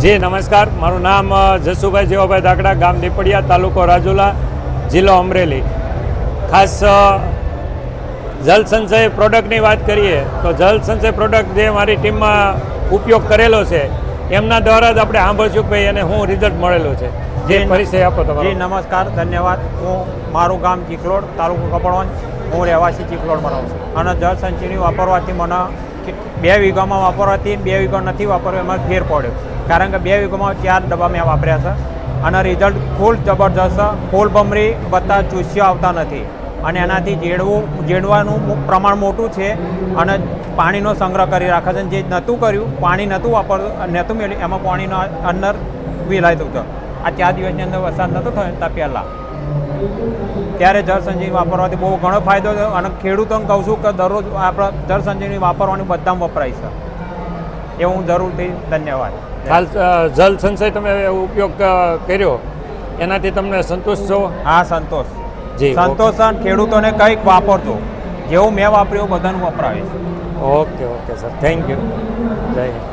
જી નમસ્કાર, મારું નામ જસુભાઈ જેવાભાઈ દાકડા, ગામ દીપડિયા, તાલુકો રાજુલા, જિલ્લો અમરેલી. ખાસ જલ સંચય પ્રોડક્ટની વાત કરીએ તો જલ સંચય પ્રોડક્ટ જે મારી ટીમમાં ઉપયોગ કરેલો છે એમના દ્વારા જ આપણે સાંભળશું ભાઈ અને હું રિઝલ્ટ મળેલું છે. જે પરિચય આપો તમારો. જી નમસ્કાર, ધન્યવાદ. મારું ગામ ચીખલોડ, તાલુકો કપડવંજ. હું રહેવાસી ચીખલોડ બનાવું છું અને જળ સંચયની વાપરવાથી મને 2 વીઘામાં વાપરવાથી 2 વીઘા નથી વાપરવું એમાં ફેર પડ્યો. કારણ કે 2 વીઘામાં 4 ડબ્બા મેં વાપર્યા છે અને રિઝલ્ટ ફૂલ જબરજસ્ત છે. ફૂલ બમરી બધા ચૂસ્યો આવતા નથી અને એનાથી જેડવાનું પ્રમાણ મોટું છે અને પાણીનો સંગ્રહ કરી રાખે છે. જે નહોતું કર્યું, પાણી નહોતું વાપરતું, નહોતું મેળવ્યું, એમાં પાણીનો અંદર વિલાયતું હતું. આ 4 દિવસની અંદર વરસાદ નહોતો થયો ત્યાં પહેલાં, ત્યારે જળ સંચય વાપરવાથી બહુ ઘણો ફાયદો થયો અને ખેડૂતોને કહું છું કે દરરોજ આપણે જળ સંચયની વાપરવાની બધામાં વપરાય છે. એ હું જરૂરથી ધન્યવાદ. હાલ જલ સંચય તમે ઉપયોગ કર્યો એનાથી તમને સંતોષ છો? હા, સંતોષ. જી, સંતોષ અને ખેડૂતોને કંઈક વાપરતો જેવું મેં વાપર્યું બધાનું વપરાવીશ. Okay sir, thank you. Jai Hind.